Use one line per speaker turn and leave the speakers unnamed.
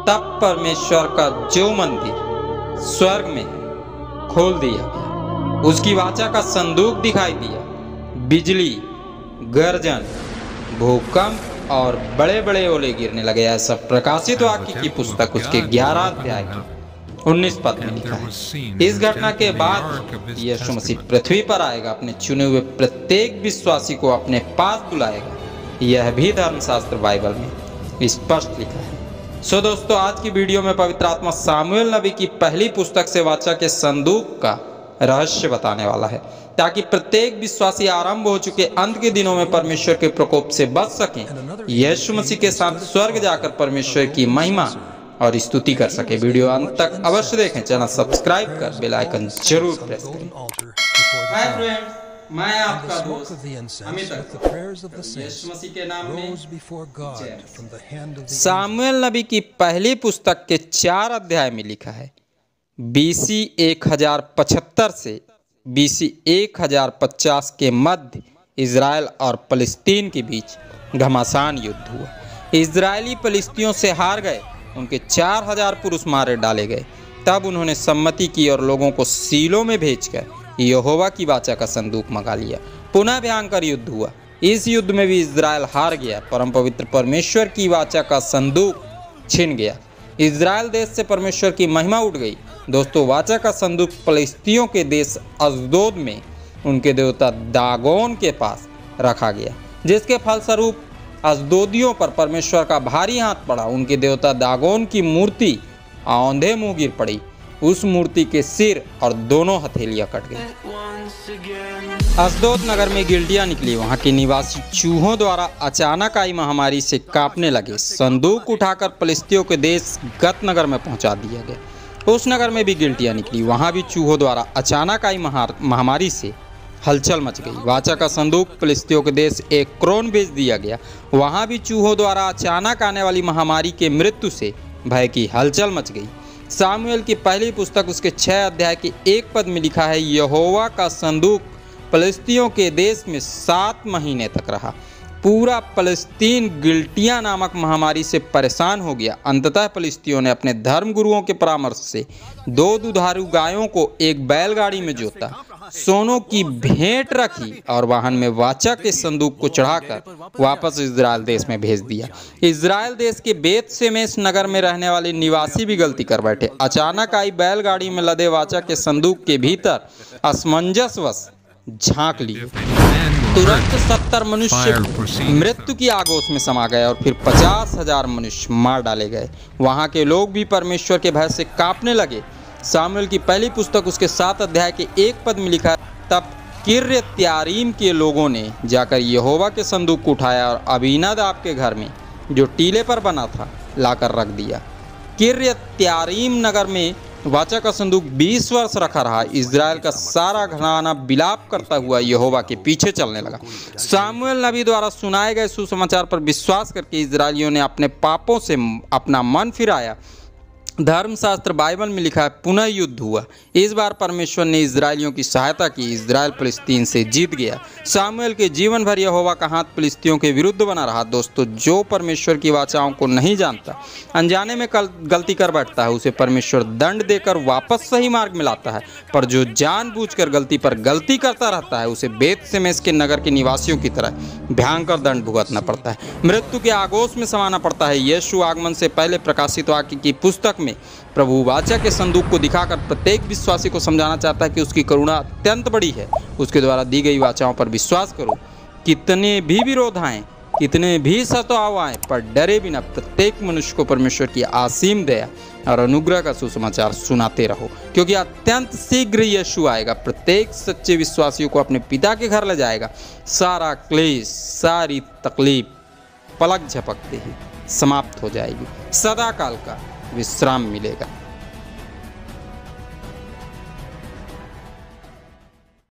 तब परमेश्वर का जो मंदिर स्वर्ग में खोल दिया गया। उसकी वाचा का संदूक दिखाई दिया। बिजली, गर्जन, भूकंप और बड़े बड़े ओले गिरने लगे। ऐसा प्रकाशित वाक्य की पुस्तक उसके 11 अध्याय की 19 पद में लिखा है। इस घटना के बाद यीशु मसीह पृथ्वी पर आएगा, अपने चुने हुए प्रत्येक विश्वासी को अपने पास बुलाएगा। यह भी धर्मशास्त्र बाइबल में स्पष्ट लिखा है। सो दोस्तों, आज की वीडियो में पवित्र आत्मा सामुएल नबी की पहली पुस्तक से वाचा के संदूक का रहस्य बताने वाला है, ताकि प्रत्येक विश्वासी आरंभ हो चुके अंत के दिनों में परमेश्वर के प्रकोप से बच सके, यीशु मसीह के साथ स्वर्ग जाकर परमेश्वर की महिमा और स्तुति कर सके। वीडियो अंत तक अवश्य देखें। चैनल सब्सक्राइब कर बेल आइकन जरूर प्रेस करें। हाय फ्रेंड्स, मैं आपका दोस्त अमित यीशु मसीह के नाम में जय। सामुएल नबी की पहली पुस्तक के 4 अध्याय में लिखा है, BC 1075 से BC 1050 के मध्य इज़राइल और फलस्तीन के बीच घमासान युद्ध हुआ। इज़राइली फलस्तियों से हार गए, उनके 4000 पुरुष मारे डाले गए। तब उन्होंने सम्मति की और लोगों को सीलो में भेजकर यहोवा की वाचा का संदूक मंगा लिया। पुनः भयंकर युद्ध हुआ। इस युद्ध में भी इज़राइल हार गया। परम पवित्र परमेश्वर की वाचा का संदूक छिन गया। इज़राइल देश से परमेश्वर की महिमा उठ गई। दोस्तों, वाचा का संदूक फलस्तियों के देश अशदोद में उनके देवता दागोन के पास रखा गया, जिसके फलस्वरूप अशदोदियों पर परमेश्वर का भारी हाथ पड़ा। उनके देवता दागोन की मूर्ति औंधे मुंह गिर पड़ी। उस मूर्ति के सिर और दोनों हथेलियां कट गई। अशदोद नगर में गिल्टियां निकली। वहां के निवासी चूहों द्वारा अचानक आई महामारी से कांपने लगे। संदूक उठाकर फलस्तियों के देश गत नगर में पहुंचा दिया गया। उस नगर में भी गिल्टियां निकली। वहां भी चूहों द्वारा अचानक आई महामारी से हलचल मच गई। वाचा का संदूक फलस्तियों के देश एक्रोन भेज दिया गया। वहां भी चूहों द्वारा अचानक आने वाली महामारी के मृत्यु से भय की हलचल मच गई। सामुएल की पहली पुस्तक उसके 6 अध्याय के 1 पद में लिखा है, यहोवा का संदूक फलस्तियों के देश में 7 महीने तक रहा। पूरा फलस्तीन गिल्टिया नामक महामारी से परेशान हो गया। अंततः फलस्तियों ने अपने धर्म गुरुओं के परामर्श से 2 दुधारू गायों को एक बैलगाड़ी में जोता, सोनों की भेंट रखी और वाहन में वाचा के संदूक को चढ़ाकर वापस इज़राइल देश में भेज दिया। इज़राइल देश के बेत शेमेश नगर में रहने वाले निवासी भी गलती कर बैठे। अचानक आई बैलगाड़ी में लदे वाचा के संदूक के भीतर असमंजसवश झांक लिए। तुरंत 70 मनुष्य मृत्यु की आगोश में समा गए और फिर 50,000 मनुष्य मार डाले गए। वहां के लोग भी परमेश्वर के भय से कांपने लगे। सामुएल की पहली पुस्तक उसके 7 अध्याय के 1 पद में लिखा है, तब किर्यत्यारीम के लोगों ने जाकर यहोवा के संदूक को उठाया और अबीनादाब के घर में जो टीले पर बना था लाकर रख दिया। किर्यत्यारीम नगर में वाचा का संदूक 20 वर्ष रखा रहा। इज़राइल का सारा घराना विलाप करता हुआ यहोवा के पीछे चलने लगा। सामुएल नबी द्वारा सुनाए गए सुसमाचार पर विश्वास करके इज़राइलियों ने अपने पापों से अपना मन फिराया। धर्मशास्त्र बाइबल में लिखा है, पुनः युद्ध हुआ। इस बार परमेश्वर ने इज़राइलियों की सहायता की। इज़राइल फलस्तीन से जीत गया। सामुएल के जीवन भर यहोवा का हाथ फलस्तियों के विरुद्ध बना रहा। दोस्तों, जो परमेश्वर की वाचाओं को नहीं जानता, अनजाने में गलती कर बैठता है, उसे परमेश्वर दंड देकर वापस सही मार्ग में लाता है। पर जो जानबूझकर गलती पर गलती करता रहता है, उसे बेत शेमेश के नगर के निवासियों की तरह भयंकर दंड भुगतना पड़ता है, मृत्यु के आगोश में समाना पड़ता है। यीशु आगमन से पहले प्रकाशित वाक्य की पुस्तक में प्रभु वाचा के संदूक को दिखाकर प्रत्येक विश्वासी को समझाना चाहता है कि उसकी करुणा अत्यंत बड़ी है। उसके द्वारा दी गई वाचाओं पर विश्वास करो। कितने भी विरोध आए, कितने भी सताव आए, पर डरे बिना प्रत्येक मनुष्य को परमेश्वर की असीम दया और अनुग्रह का सुसमाचार सुनाते रहो, क्योंकि अत्यंत शीघ्र यीशु आएगा। प्रत्येक सच्चे विश्वासियों को अपने पिता के घर ले जाएगा। सारा क्लेश, सारी तकलीफ पलक झपकते ही समाप्त हो जाएगी। सदा काल का विश्राम मिलेगा।